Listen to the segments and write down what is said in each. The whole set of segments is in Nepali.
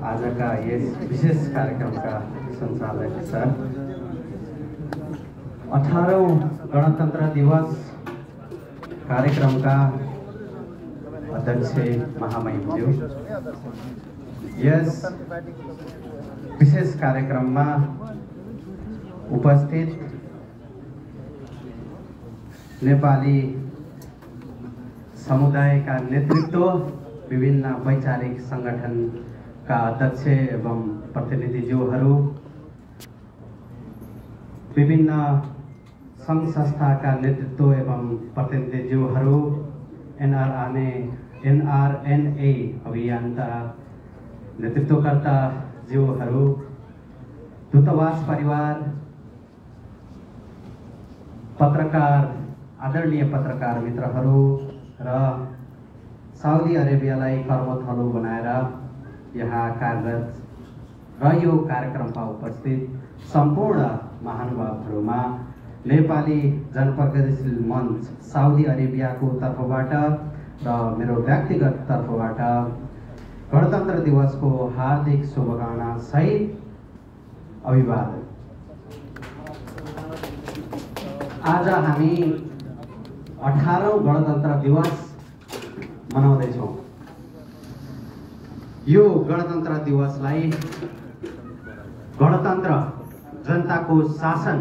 आजका यस विशेष कार्यक्रमका सञ्चालक सर, 18औं गणतन्त्र दिवस कार्यक्रमका अध्यक्ष महामहिमज्यू, यस विशेष कार्यक्रममा उपस्थित नेपाली समुदायका नेतृत्व, विभिन्न वैचारिक संगठनका अध्यक्ष एवं प्रतिनिधिज्यूहरू, विभिन्न संघ संस्थाका नेतृत्व एवं प्रतिनिधिज्यूहरू, एनआरएनए अभियन्ता नेतृत्वकर्ता ज्यूहरू, दूतावास परिवार, पत्रकार, आदरणीय पत्रकार मित्रहरू र साउदी अरेबियालाई कर्मथलो बनाएर यहाँ कार्यरत र यो कार्यक्रममा उपस्थित सम्पूर्ण महानुभावहरूमा नेपाली जनप्रगतिशील मञ्च साउदी अरेबियाको तर्फबाट र मेरो व्यक्तिगत तर्फबाट गणतन्त्र दिवसको हार्दिक शुभकामना सहित अभिवादन। आज हामी 18औं गणतन्त्र दिवस मनाउँदैछौँ। यो गणतन्त्र दिवसलाई गणतन्त्र, जनताको शासन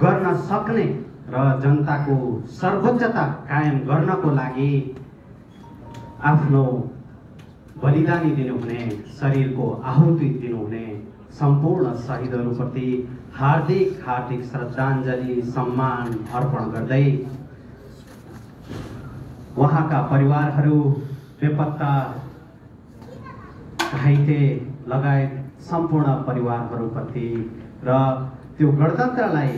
गर्न सक्ने र जनताको सर्वोच्चता कायम गर्नको लागि आफ्नो बलिदानी दिनुहुने, शरीरको आहुति दिनुहुने सम्पूर्ण शहीदहरूप्रति हार्दिक हार्दिक श्रद्धाञ्जली सम्मान अर्पण गर्दै वहाँका परिवारहरू, बेपत्ता घाइते लगायत सम्पूर्ण परिवारहरूप्रति र त्यो गणतन्त्रलाई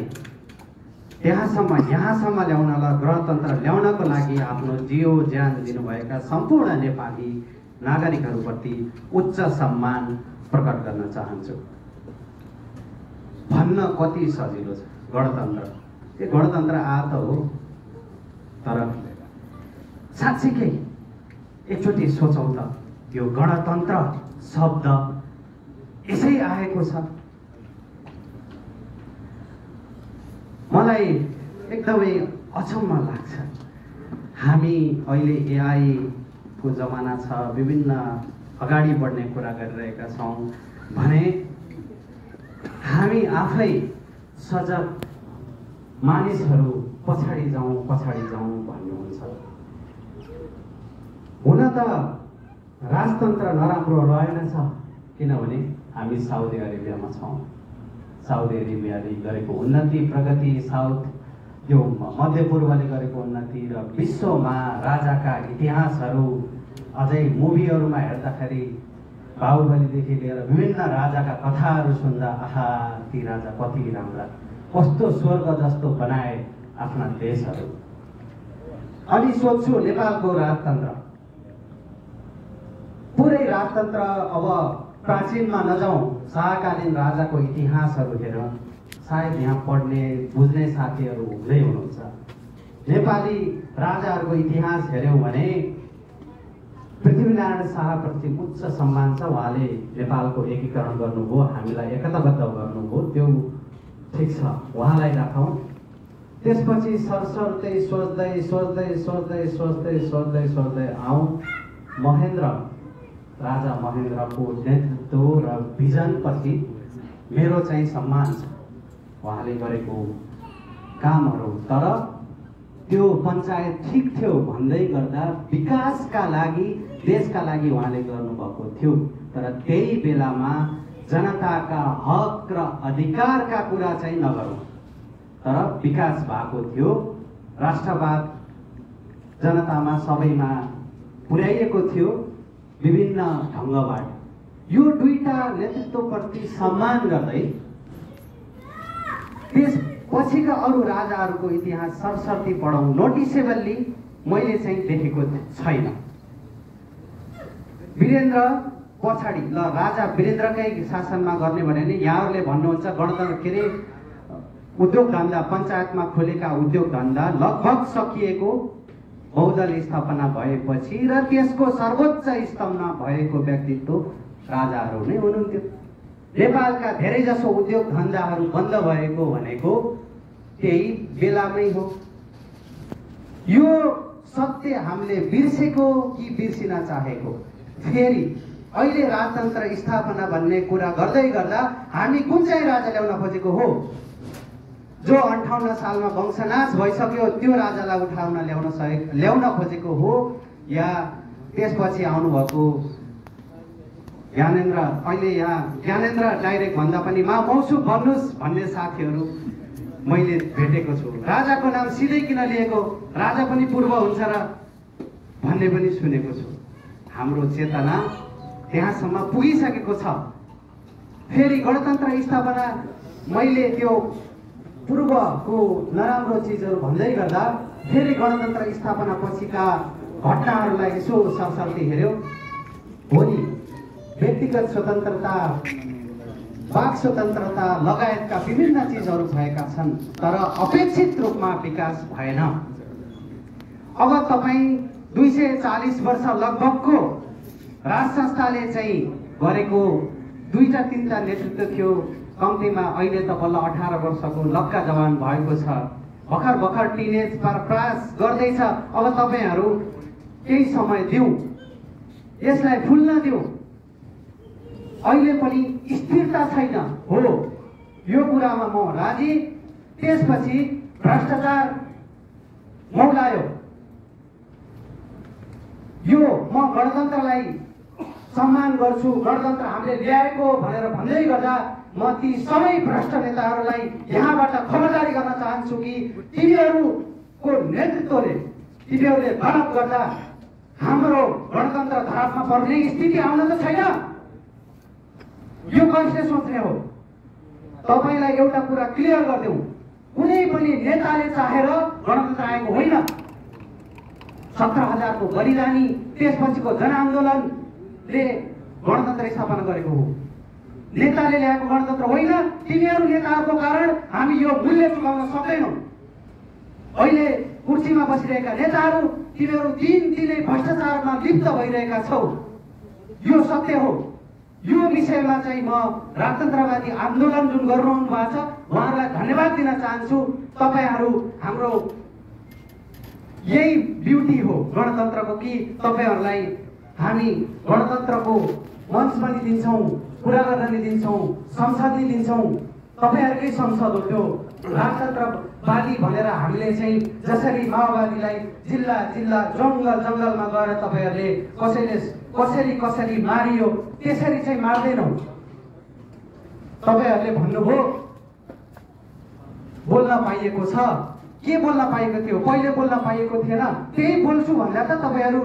यहाँसम्म ल्याउनलाई, गणतन्त्र ल्याउनको लागि आफ्नो जियो ज्यान दिनुभएका सम्पूर्ण नेपाली नागरिकहरूप्रति उच्च सम्मान प्रकट गर्न चाहन्छु। भन्न कति सजिलो छ गणतन्त्र। यो गणतन्त्र आत हो, तर साँच्चीकै एकचोटि सोचौँ त, यो गणतन्त्र शब्द यसै आएको छ। मलाई एकदमै अचम्म लाग्छ। हामी अहिले एआई को जमाना छ, विभिन्न अगाडि बढ्ने कुरा गरिरहेका छौँ भने हामी आफै सजग मानिसहरू पछाडि जाउँ भन्नुहुन्छ। हुन त राजतन्त्र नराम्रो रहेनछ, किनभने हामी साउदी अरेबियामा छौँ। साउदी अरेबियाले गरेको उन्नति, प्रगति, साउथ यो मध्य पूर्वले गरेको उन्नति र विश्वमा राजाका इतिहासहरू अझै मुभीहरूमा हेर्दाखेरि बाहुबलीदेखि लिएर विभिन्न राजाका कथाहरू सुन्दा, आहा ती राजा कति राम्रा, कस्तो स्वर्ग जस्तो बनाए आफ्ना देशहरू। अनि सोध्छु नेपालको राजतन्त्र, पुरै राजतन्त्र, अब प्राचीनमा नजाउँ, शाहकालीन राजाको इतिहासहरू हेरौँ, सायद यहाँ पढ्ने बुझ्ने साथीहरू हुँदै हुनुहुन्छ। नेपाली राजाहरूको इतिहास हेऱ्यौँ भने पृथ्वीनारायण शाहप्रति उच्च सम्मान छ। उहाँले नेपालको एकीकरण गर्नुभयो, हामीलाई एकताबद्ध गर्नुभयो, त्यो ठिक छ, उहाँलाई राखौँ। त्यसपछि सरसर्दै सोच्दै आउँ राजा महेन्द्रको नेतृत्व र भिजनप्रति मेरो चाहिँ सम्मान छ, उहाँले गरेको कामहरू। तर त्यो पञ्चायत ठिक थियो भन्दै गर्दा विकासका लागि, देशका लागि उहाँले गर्नुभएको थियो। तर त्यही बेलामा जनताका हक र अधिकारका कुरा चाहिँ नगरौँ, तर विकास भएको थियो। राष्ट्रवाद जनतामा सबैमा पुर्याइएको थियो विभिन्न ढङ्गबाट। यो दुईटा नेतृत्वप्रति सम्मान गर्दै त्यसपछिका अरू राजाहरूको इतिहास सरसर्ती पढौँ, नोटिसेबल्ली मैले चाहिँ देखेको छैन। वीरेन्द्र पछाडि ल राजा वीरेन्द्रकै शासनमा गर्ने भने नि यहाँहरूले भन्नुहुन्छ गणतन्त्र के अरे उद्योग धन्दा, पञ्चायतमा खोलेका उद्योग धन्दा लगभग सकिएको बहुदल स्थापना भएपछि र त्यसको सर्वोच्च स्तम्भमा भएको व्यक्तित्व राजाहरू नै हुनुहुन्थ्यो। नेपालका धेरैजसो उद्योग धन्दाहरू बन्द भएको भनेको त्यही बेलामै हो। यो सत्य हामीले बिर्सेको कि बिर्सिन चाहेको? फेरि अहिले राजतन्त्र स्थापना भन्ने कुरा गर्दै गर्दा हामी कुन चाहिँ राजा ल्याउन खोजेको हो? जो 58 सालमा वंशनाश भइसक्यो त्यो राजालाई उठाउन ल्याउन खोजेको हो, या त्यसपछि आउनुभएको ज्ञानेन्द्र, अहिले यहाँ ज्ञानेन्द्र डाइरेक्ट भन्दा पनि मौसु भन्नुहोस् भन्ने साथीहरू मैले भेटेको छु। राजाको नाम सिधै किन लिएको, राजा पनि पूर्व हुन्छ र भन्ने पनि सुनेको छु। हाम्रो चेतना त्यहाँसम्म पुगिसकेको छ। फेरि गणतन्त्र स्थापना, मैले त्यो पूर्वको नराम्रो चिजहरू भन्दै गर्दा फेरि गणतन्त्र स्थापना पछिका घटनाहरूलाई यसो सरसर्ती हेऱ्यो। हो नि, व्यक्तिगत स्वतन्त्रता, वाक स्वतन्त्रता लगायतका विभिन्न चिजहरू भएका छन्, तर अपेक्षित रूपमा विकास भएन। अब तपाईँ 240 वर्ष लगभगको राज संस्थाले चाहिँ गरेको 2-3 नेतृत्व थियो। कम्तीमा अहिले त बल्ल 18 वर्षको लक्का जवान भएको छ, भर्खर टिनेज प्रयास गर्दैछ। अब तपाईँहरू केही समय दिउँ, यसलाई फुल्न दिउँ। अहिले पनि स्थिरता छैन हो, यो कुरामा म राजी। त्यसपछि भ्रष्टाचार मौलायो। यो म गणतन्त्रलाई सम्मान गर्छु, गणतन्त्र हामीले ल्याएको भनेर भन्दै गर्दा म ती सबै भ्रष्ट नेताहरूलाई यहाँबाट खबरदारी गर्न चाहन्छु कि तिनीहरूको नेतृत्वले, तिनीहरूले गलत गर्दा हाम्रो गणतन्त्र धरापमा पर्ने स्थिति आउन त छैन। यो कसले सोच्ने हो? तपाईलाई एउटा कुरा क्लियर गरिदेऊ, कुनै पनि नेताले चाहेर गणतन्त्र आएको होइन। 17,000 को बलिदानी, त्यसपछिको जनआन्दोलनले गणतन्त्र स्थापना गरेको हो। नेताले ल्याएको गणतन्त्र होइन। तिनीहरू नेताहरूको कारण हामी यो मूल्य चुकाउन सक्दैनौँ। अहिले कुर्सीमा बसिरहेका नेताहरू, तिनीहरू दिनै भ्रष्टाचारमा लिप्त भइरहेका छौ। यो सत्य हो। यो विषयमा चाहिँ म राजतन्त्रवादी आन्दोलन जुन गरिरहनु भएको छ उहाँहरूलाई धन्यवाद दिन चाहन्छु। तपाईहरू हाम्रो यही ब्युटी हो गणतन्त्रको कि तपाईहरूलाई हामी गणतन्त्रको मञ्च पनि दिन्छौँ, कुरा गर्न नि दिन्छौँ, संसद नि दिन्छौँ। तपाईहरूकै संसद हो त्यो। राजतन्त्रवादी भनेर हामीले चाहिँ जसरी माओवादीलाई जिल्ला जिल्ला जङ्गलमा गएर तपाईँहरूले कसरी मारियो त्यसरी चाहिँ मार्दैनौँ। तपाईँहरूले भन्नुभयो बोल्न पाइएको छ, के बोल्न पाइएको थियो? पहिले बोल्न पाइएको थिएन, त्यही बोल्छु भन्दा त तपाईँहरू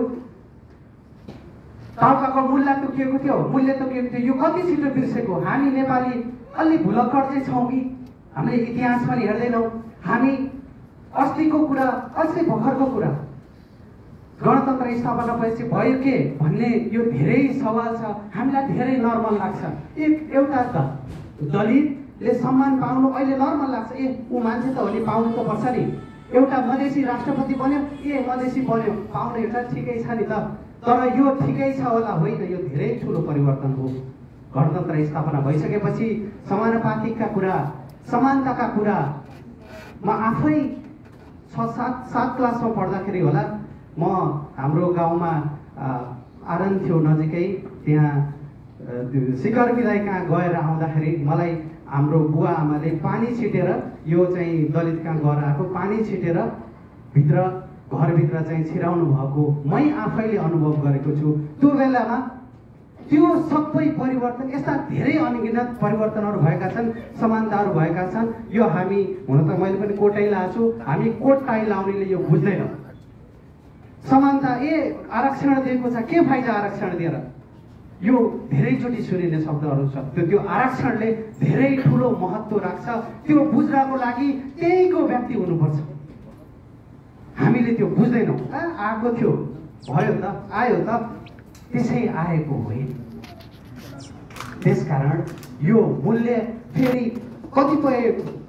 टाउकाको मूल्य तोकिएको थियो, यो कति छिटो बिर्सेको? हामी नेपाली अलि भुलक्कड चाहिँ छौँ कि? हामीले इतिहास पनि हेर्दैनौँ। हामी अस्तिको कुरा, अस्ति भर्खरको कुरा, गणतन्त्र स्थापना भएपछि भयो के भन्ने यो धेरै सवाल छ। हामीलाई धेरै नर्मल लाग्छ। एउटा दलितले सम्मान पाउनु अहिले नर्मल लाग्छ। ऊ मान्छे त हो नि, पाउनु त पर्छ नि। एउटा मधेसी राष्ट्रपति बन्यो, मधेसी बन्यो, पाउनु एउटा ठिकै छ नि त। तर यो ठिकै छ होला होइन, यो धेरै ठुलो परिवर्तन हो। गणतन्त्र स्थापना भइसकेपछि समानुपातिकका कुरा, समानताका कुरा, म आफै 6-7 क्लासमा पढ्दाखेरि होला, म हाम्रो गाउँमा आरन थियो नजिकै, त्यहाँ शिखर विदाई कहाँ गएर आउँदाखेरि मलाई हाम्रो बुवा आमाले पानी छिटेर, यो चाहिँ दलित कहाँ गएर आएको पानी छिटेर घरभित्र चाहिँ छिराउनु भएको मै आफैले अनुभव गरेको छु। त्यो बेलामा त्यो सबै परिवर्तन, यस्ता धेरै अनगिनत परिवर्तनहरू भएका छन्, समानताहरू भएका छन्। यो हामी, हुन त मैले पनि कोटै लाएको छु, हामी कोट टाई लाउनेले यो बुझ्दैनौँ। समानता आरक्षण दिएको छ, के फाइदा आरक्षण दिएर? यो धेरैचोटि सुनिने शब्दहरू छ। त्यो आरक्षणले धेरै ठुलो महत्त्व राख्छ। त्यो बुझ्नको लागि त्यहीको व्यक्ति हुनुपर्छ। हामीले त्यो बुझ्दैनौँ। आएको थियो, भयो त, आयो त, त्यसै आएको होइन। त्यसकारण यो मूल्य फेरि कतिपय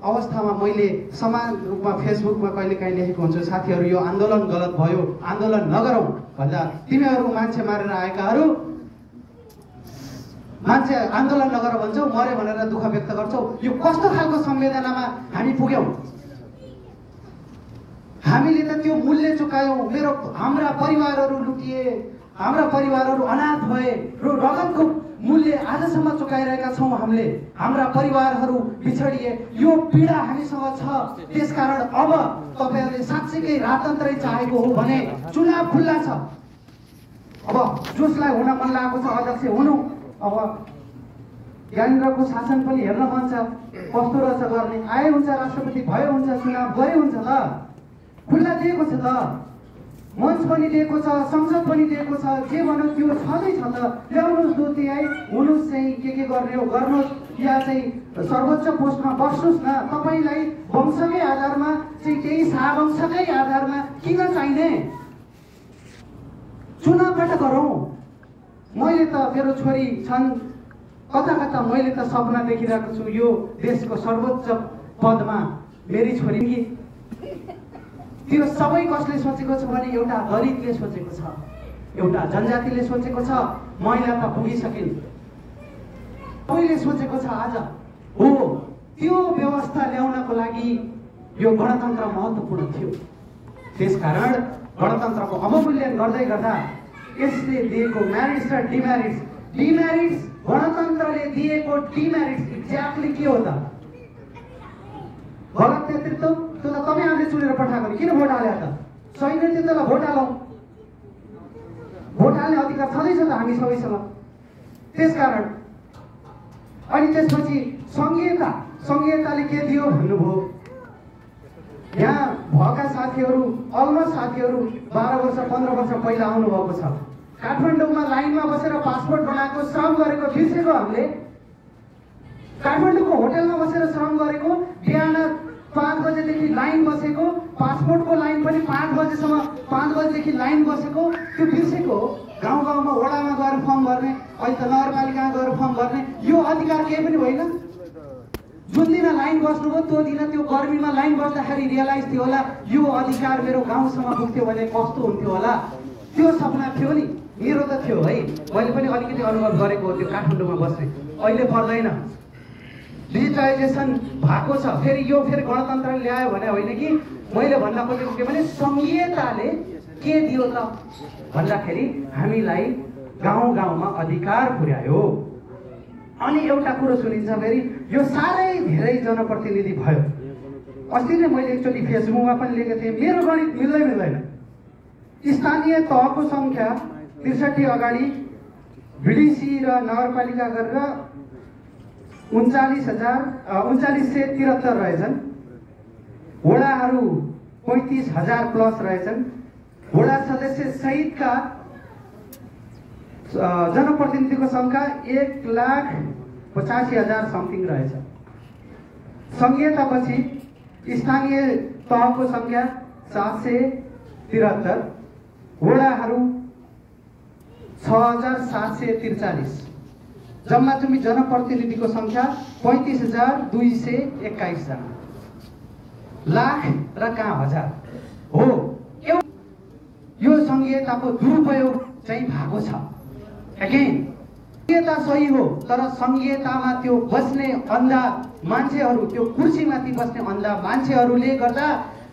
अवस्थामा मैले समान रूपमा फेसबुकमा कहिलेकाहीँ लेखेको हुन्छु, साथीहरू यो आन्दोलन गलत भयो, आन्दोलन नगरौँ भन्दा तिमीहरू मान्छे मारेर आएकाहरू मान्छे आन्दोलन नगर भन्छौ, मरे भनेर दुःख व्यक्त गर्छौ। यो कस्तो खालको संवेदनामा हामी पुग्यौँ? हामीले त त्यो मूल्य चुकायौँ। हाम्रा परिवारहरू लुटिए, हाम्रा परिवारहरू अनाथ भए र रगतको मूल्य आजसम्म चुकाइरहेका छौँ हामीले। हाम्रा परिवारहरू बिछडिए, यो पीडा हामीसँग छ। त्यसकारण अब तपाईँहरूले साँच्चीकै राजतन्त्रै चाहेको हो भने चुनाव खुल्ला छ। अब जसलाई हुन मन लागेको छ अध्यक्ष हुनु। अब ज्ञानेन्द्रको शासन पनि हेर्न मन छ, कस्तो रहेछ गर्ने। आए हुन्छ, राष्ट्रपति भयो हुन्छ, चुनाव गरे हुन्छ। त खुल्ला दिएको छ, त मञ्च पनि दिएको छ, संसद पनि दिएको छ, जे भन्यो त्यो छँदैछ। त ल्याउनुहोस् दुतिआई, हुनुहोस् चाहिँ के गर्ने हो गर्नुहोस्, या चाहिँ सर्वोच्च पोस्टमा बस्नुहोस् न। तपाईँलाई वंशकै आधारमा चाहिँ त्यही शाहवंशकै आधारमा किन चाहिने? चुनावबाट गरौँ। मैले त मेरो छोरी छन्, कता कता मैले त सपना देखिरहेको छु यो देशको सर्वोच्च पदमा मेरी छोरी। त्यो सबै कसले सोचेको छ भने एउटा दलितले सोचेको छ, एउटा जनजातिले सोचेको छ। महिला त पुगिसकिन्, सबैले सोचेको छ। आज हो त्यो व्यवस्था ल्याउनको लागि यो गणतन्त्र महत्त्वपूर्ण थियो। त्यसकारण गणतन्त्रको अवमूल्यन गर्दै गर्दा यसले दिएको म्यारिट्स र डिमेरिट्स गणतन्त्रले दिएको डिमेरिट्स एक्ज्याक्टली के हो त? गलत नेतृत्व। त्यो त तपाईँ आफूले चुनेर पठाएको नि, किन भोट हाले त? सही नेतृत्वलाई भोट हालौँ। भोट हाल्ने अधिकार छँदैछ त हामी सबैसँग। त्यसकारण अनि त्यसपछि सङ्घीयताले के दियो भन्नुभयो। यहाँ भएका साथीहरू, अलमोस्ट साथीहरू 12 वर्ष 15 वर्ष पहिला आउनुभएको छ। काठमाडौँमा लाइनमा बसेर पासपोर्ट बनाएको, श्रम गरेको बिर्सेको हामीले। काठमाडौँको होटलमा बसेर श्रम गरेको, बिहान 5 बजेदेखि लाइन बसेको, पासपोर्टको लाइन पनि 5 बजेसम्म, 5 बजेदेखि लाइन बसेको, त्यो बिर्सेको। गाउँ गाउँमा वडामा गएर फर्म भर्ने, अहिले त नगरपालिकामा गएर फर्म भर्ने, यो अधिकार केही पनि होइन। जुन दिन लाइन बस्नुभयो त्यो दिन त्यो गर्मीमा लाइन बस्दाखेरि रियलाइज थियो होला यो अधिकार मेरो गाउँसम्म पुग्थ्यो भने कस्तो हुन्थ्यो होला। त्यो सपना थियो नि, मेरो त थियो है। मैले पनि अलिकति अनुभव गरेको हो त्यो काठमाडौँमा बस्ने। अहिले पर्दैन, डिजिटलाइजेसन भएको छ। फेरि गणतन्त्रले ल्यायो भने होइन कि मैले भन्न खोजेको के भने सङ्घीयताले के दियो त भन्दाखेरि हामीलाई गाउँ गाउँमा अधिकार पुर्यायो। अनि एउटा कुरो सुनिन्छ फेरि, यो साह्रै धेरै जनप्रतिनिधि भयो। अस्ति नै मैले एकचोटि फेसबुकमा पनि लेखेको थिएँ, मेरो गणित मिल्दैन। स्थानीय तहको सङ्ख्या 63 अगाडि भिडिसी र नगरपालिका गरेर 39,373 रहेछन्। वडाहरू 35,000 प्लस रहेछन्। वडा सदस्य सहितका जनप्रतिनिधिको सङ्ख्या 1,85,000 समथिङ रहेछ। सङ्घीयतापछि स्थानीय तहको सङ्ख्या 773, वडाहरू 6,743, जम्मा जनप्रतिनिधिको सङ्ख्या 35,221 जना। लाख र कहाँ हजार हो। यो सङ्घीयताको दुरुपयोग चाहिँ भएको छ। सङ्घीयता सही हो, तर सङ्घीयतामा त्यो बस्ने अन्धा मान्छेहरू, त्यो कुर्सीमाथि बस्ने अन्धा मान्छेहरूले गर्दा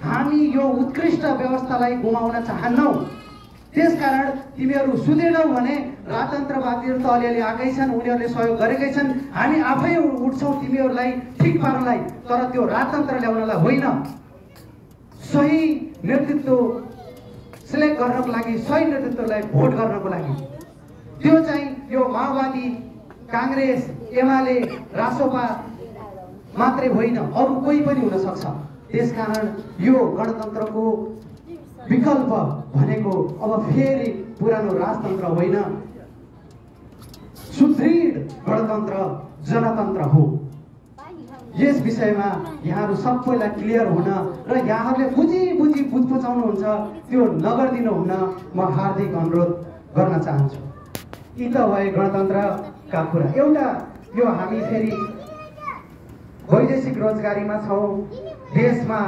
हामी यो उत्कृष्ट व्यवस्थालाई गुमाउन चाहन्नौ। त्यसकारण तिमीहरू सुधेनौ भने राजतन्त्रवादीहरू त अलिअलि आएकै छन्, उनीहरूले सहयोग गरेकै छन्। हामी आफै उठ्छौँ तिमीहरूलाई ठिक पार्नलाई, तर त्यो राजतन्त्र ल्याउनलाई होइन। सही नेतृत्व सिलेक्ट गर्नको लागि, सही नेतृत्वलाई भोट गर्नको लागि। त्यो चाहिँ यो माओवादी, काङ्ग्रेस, एमाले, रासोपा मात्रै होइन, अरू कोही पनि हुन सक्छ। त्यसकारण यो गणतन्त्रको विकल्प भनेको अब फेरि पुरानो राजतन्त्र होइन, सुदृढ गणतन्त्र जनतन्त्र हो। यस विषयमा यहाँहरू सबैलाई क्लियर हुन र यहाँहरूले बुझी बुझ पचाउनुहुन्छ त्यो नगरिदिनु हुन म हार्दिक अनुरोध गर्न चाहन्छु। यी त भए गणतन्त्रका कुरा। एउटा यो हामी फेरि वैदेशिक रोजगारीमा छौँ, देशमा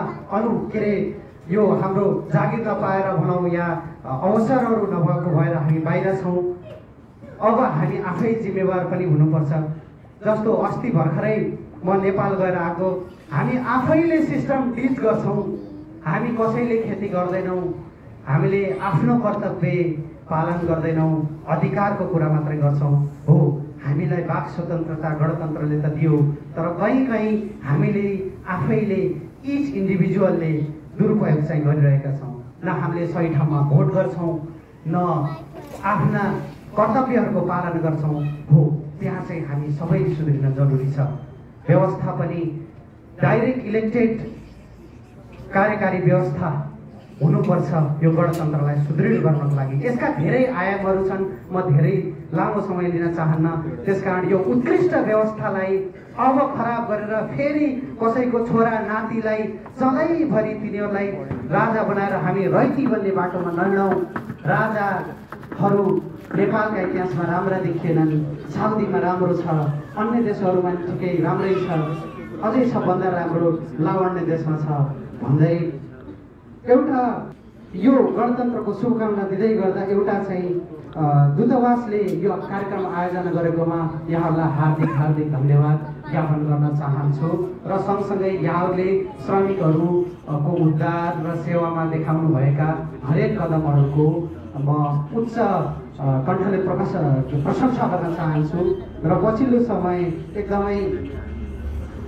यो हाम्रो जागिर नपाएर भनौँ या अवसरहरू नभएको भएर हामी बाहिर छौँ। अब हामी आफै जिम्मेवार पनि हुनुपर्छ। जस्तो अस्ति भर्खरै म नेपाल गएर आएको, हामी आफैले सिस्टम डिच गर्छौँ, हामी कसैले खेती गर्दैनौँ, हामीले आफ्नो कर्तव्य पालन गर्दैनौँ, अधिकारको कुरा मात्रै गर्छौँ। हो, हामीलाई वाक स्वतन्त्रता गणतन्त्रले त दियो, तर कहीँ कहीँ हामीले आफैले इच इन्डिभिजुअलले दुरुपयोग चाहिँ गरिरहेका छौँ। न हामीले सही ठाउँमा भोट गर्छौँ, न आफ्ना कर्तव्यहरूको पालन गर्छौँ। हो, त्यहाँ चाहिँ हामी सबै सुध्रिन जरुरी छ। व्यवस्था पनि डाइरेक्ट इलेक्टेड कार्यकारी व्यवस्था हुनुपर्छ यो गणतन्त्रलाई सुदृढ गर्नको लागि। यसका धेरै आयामहरू छन्, म धेरै लामो समय लिन चाहन्न। त्यसकारण यो उत्कृष्ट व्यवस्थालाई अब खराब गरेर फेरि कसैको छोरा नातिलाई सधैँभरि तिनीहरूलाई राजा बनाएर हामी रैती बन्ने बाटोमा नहिँडौँ। राजाहरू नेपालका इतिहासमा राम्रा देखिएनन्, साउदीमा राम्रो छ, अन्य देशहरूमा ठिकै राम्रै छ, अझै सबभन्दा राम्रो लावण्य देशमा छ भन्दै एउटा यो गणतन्त्रको शुभकामना दिँदै गर्दा एउटा चाहिँ दूतावासले यो कार्यक्रम आयोजना गरेकोमा यहाँहरूलाई हार्दिक हार्दिक धन्यवाद ज्ञापन गर्न चाहन्छु। र सँगसँगै यहाँहरूले श्रमिकहरूको उद्धार र सेवामा देखाउनुभएका हरेक कदमहरूको म उच्च कण्ठले प्रशंसा गर्न चाहन्छु। र पछिल्लो समय एकदमै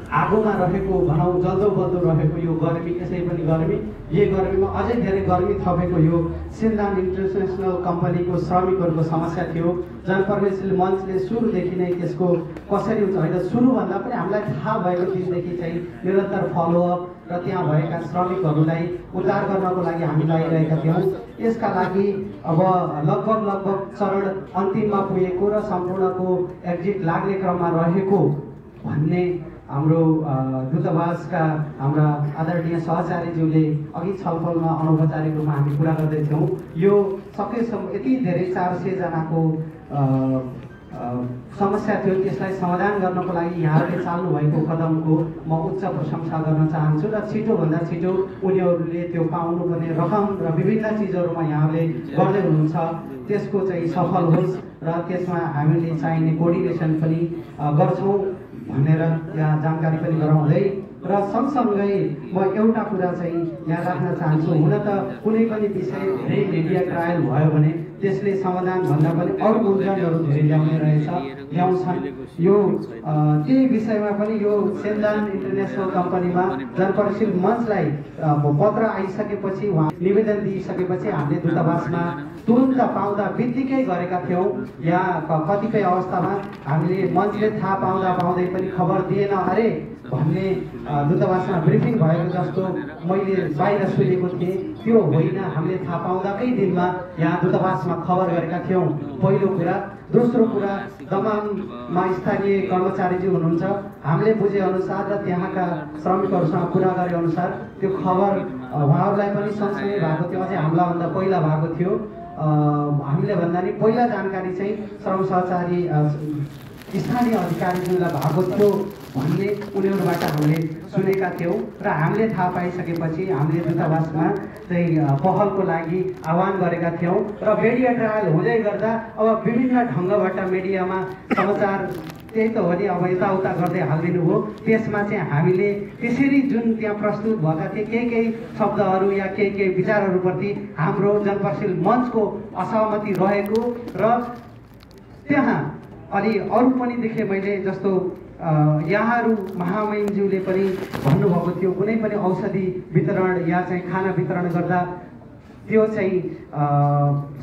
आगोमा रहेको भनौँ जल्दो बल्दो रहेको यो गर्मी, यसै पनि गर्मी, यही गर्मीमा अझै धेरै गर्मी थपेको यो सेन्दान इन्टरनेसनल कम्पनीको श्रमिकहरूको समस्या थियो। जनप्रतिनिधि मञ्चले सुरुदेखि नै त्यसको कसरी हुन्छ होइन, सुरुभन्दा पनि हामीलाई थाहा भएको दिनदेखि चाहिँ निरन्तर फलोअप र त्यहाँ भएका श्रमिकहरूलाई उद्धार गर्नको लागि हामी लागिरहेका थियौँ। यसका लागि अब लगभग चरण अन्तिममा पुगेको र सम्पूर्णको एक्जिट लाग्ने क्रममा रहेको भन्ने हाम्रो दूतावासका हाम्रा आदरणीय सहचारीज्यूले अघि छलफलमा अनौपचारिक रूपमा हामी कुरा गर्दैथ्यौँ। यो सकेसम्म यति धेरै 400 जनाको समस्या थियो, त्यसलाई समाधान गर्नको लागि यहाँहरूले चाल्नु भएको कदमको म उच्च प्रशंसा गर्न चाहन्छु। र छिटोभन्दा छिटो उनीहरूले त्यो पाउनुपर्ने रकम र विभिन्न चिजहरूमा यहाँले गर्दै हुनुहुन्छ, त्यसको चाहिँ सफल होस् र त्यसमा हामीले चाहिने कोअर्डिनेसन पनि गर्छौँ भनेर यहाँ जानकारी पनि गराउँदै र सँगसँगै म एउटा कुरा चाहिँ यहाँ राख्न चाहन्छु। हुन त कुनै पनि विषय धेरै मिडिया ट्रायल भयो भने त्यसले समाधानभन्दा पनि अरू उदाहरणहरू धेरै ल्याउँछन्। यो त्यही विषयमा पनि यो सेन्दान इन्टरनेसनल कम्पनीमा जनप्रतिनिधि मञ्चलाई पत्र आइसकेपछि, उहाँ निवेदन दिइसकेपछि हामीले दूतावासमा तुरुन्त पाउँदा बित्तिकै गरेका थियौँ। यहाँ कतिपय अवस्थामा हामीले मञ्चले थाहा पाउँदै पनि खबर दिएन अरे भन्ने दूतावासमा ब्रिफिङ भएको जस्तो मैले बाहिर सुनेको थिएँ। त्यो होइन, हामीले थाहा पाउँदाकै दिनमा यहाँ दूतावासमा खबर गरेका थियौँ, पहिलो कुरा। दोस्रो कुरा, दमाममा स्थानीय कर्मचारीज्यू हुनुहुन्छ, हामीले बुझेअनुसार र त्यहाँका श्रमिकहरूसँग कुरा गरे अनुसार त्यो खबर उहाँहरूलाई पनि सँगसँगै भएको थियो, अझै हामीलाई पहिला भएको थियो। हामीले भन्दा नि पहिला जानकारी चाहिँ श्रम सहचारी स्थानीय अधिकारीज्यूलाई भएको थियो भन्ने उनीहरूबाट हामीले सुनेका थियौँ। र हामीले थाहा पाइसकेपछि हामीले दूतावासमा चाहिँ पहलको लागि आह्वान गरेका थियौँ। र मिडिया ट्रायल हुँदै गर्दा अब विभिन्न ढङ्गबाट मिडियामा समाचार त्यही त हो नि, अब यताउता गर्दै हालिदिनु हो। त्यसमा चाहिँ हामीले त्यसरी जुन त्यहाँ प्रस्तुत भएका थिए केही शब्दहरू या केही विचारहरूप्रति हाम्रो जनप्रतिनिधि मञ्चको असहमति रहेको र त्यहाँ अनि अरू पनि देखेँ मैले, जस्तो यहाँहरू महामहिमज्यूले पनि भन्नुभएको थियो कुनै पनि औषधि वितरण या चाहिँ खाना वितरण गर्दा त्यो चाहिँ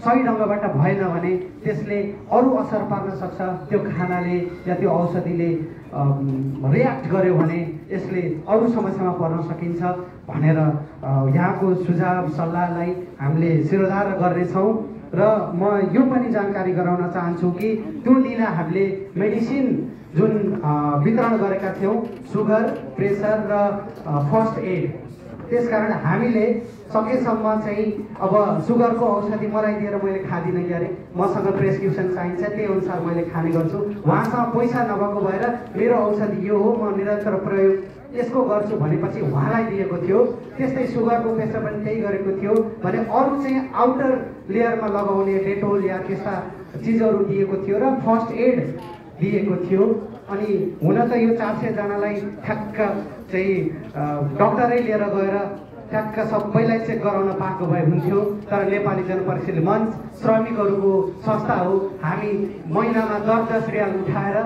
सही ढङ्गबाट भएन भने त्यसले अरू असर पार्न सक्छ। त्यो खानाले या त्यो औषधिले रियाक्ट गर्यो भने यसले अरू समस्यामा पर्न सकिन्छ भनेर यहाँको सुझाव सल्लाहलाई हामीले शिरोधार गर्नेछौँ। र म यो पनि जानकारी गराउन चाहन्छु कि त्यो दिन हामीले मेडिसिन जुन वितरण गरेका थियौँ, सुगर, प्रेसर र फर्स्ट एड, त्यसकारण हामीले सकेसम्म चाहिँ अब सुगरको औषधि मलाई दिएर मैले खादिनँ कि अरे मसँग प्रेस्क्रिप्सन चाहिन्छ त्यही अनुसार मैले खाने गर्छु। उहाँसँग पैसा नभएको भएर मेरो औषधि यो हो म निरन्तर प्रयोग यसको गर्छु भनेपछि उहाँलाई दिएको थियो। त्यस्तै सुगरको पेसर पनि त्यही गरेको थियो भने अरू चाहिँ आउटर लेयरमा लगाउने डेटोल या त्यस्ता चिजहरू दिएको थियो र फर्स्ट एड दिएको थियो। अनि हुन त यो 400 जनालाई ठ्याक्क चाहिँ डक्टरै लिएर गएर ठ्याक्क सबैलाई चेक गराउन पाएको भए हुन्थ्यो। तर नेपाली जनपरिषद मञ्च श्रमिकहरूको संस्था हो। हामी महिनामा 10-10 रियाल उठाएर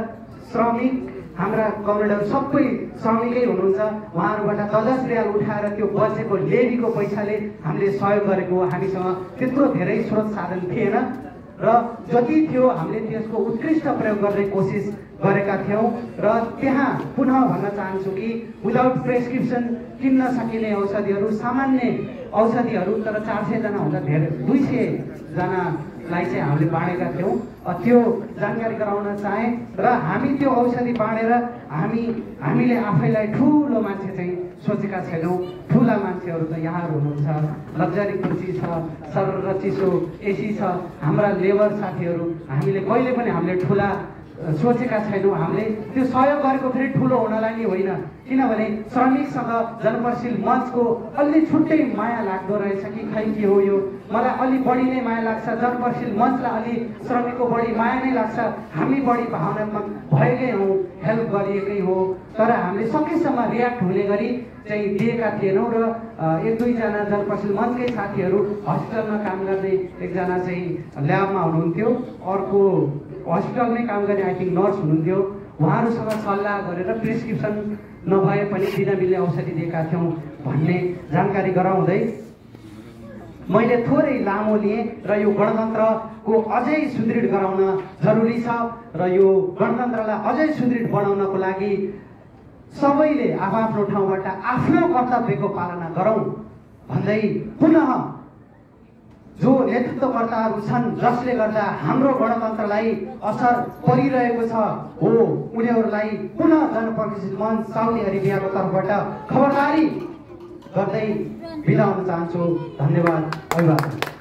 श्रमिक हाम्रा कमरेडहरू सबै श्रमिकै हुनुहुन्छ, उहाँहरूबाट 10-10 रियाल उठाएर त्यो बचेको लेबीको पैसाले हामीले सहयोग गरेको। हामीसँग त्यत्रो धेरै स्रोत साधन थिएन र जति थियो हामीले त्यसको उत्कृष्ट प्रयोग गर्ने कोसिस गरेका थियौँ। र त्यहाँ पुनः भन्न चाहन्छु कि विदाउट प्रेस्क्रिप्सन किन्न सकिने औषधिहरू सामान्य औषधिहरू तर 400 जना हुँदा धेरै 200 जनालाई चाहिँ हामीले बाँडेका थियौँ। त्यो जानकारी गराउन चाहे र हामी त्यो औषधि बाँडेर हामीले आफैलाई ठुलो मान्छे चाहिँ सोचेका छैनौँ। ठुला मान्छेहरू त यहाँहरू हुनुहुन्छ, लग्जरी कुर्सी छ, सरर चिसो एसी छ, हाम्रा लेबर साथीहरू हामीले कहिले पनि हामीले ठुला सोचेका छैनौँ। हामीले त्यो सहयोग गरेको फेरि ठुलो हुनलाई नै होइन, किनभने श्रमिकसँग जनपरिषद मञ्चको अलि छुट्टै माया लाग्दो रहेछ कि खै के हो यो, मलाई अलि बढी नै माया लाग्छ, जनपरिषद मञ्चलाई अलि श्रमिकको बढी माया नै लाग्छ। हामी बढी भावनात्मक भएकै हौँ, हेल्प गरिएकै हो, तर हामीले सकेसम्म रियाक्ट हुने गरी चाहिँ दिएका थिएनौँ। र 1-2 जना जनपरिषद मञ्चकै साथीहरू हस्पिटलमा काम गर्ने, एकजना चाहिँ ल्याबमा हुनुहुन्थ्यो, अर्को हस्पिटलमै काम गर्ने आई थिङ्क नर्स हुनुहुन्थ्यो, उहाँहरूसँग सल्लाह गरेर प्रेस्क्रिप्सन नभए पनि बिनामिल्ने औषधि दिएका थियौँ भन्ने जानकारी गराउँदै मैले थोरै लामो लिएँ। र यो गणतन्त्रको अझै सुदृढ गराउन जरुरी छ र यो गणतन्त्रलाई अझै सुदृढ बनाउनको लागि सबैले आफ्नो ठाउँबाट आफ्नो कर्तव्यको पालना गरौँ भन्दै पुनः जो नेतृत्वकर्ताहरू छन् जसले गर्दा हाम्रो गणतन्त्रलाई असर परिरहेको छ हो उनीहरूलाई पुनः जनपरिषद मञ्च साउदी अरेबियाको तर्फबाट खबरदारी गर्दै बिदा हुन चाहन्छु। धन्यवाद। अभिवादन।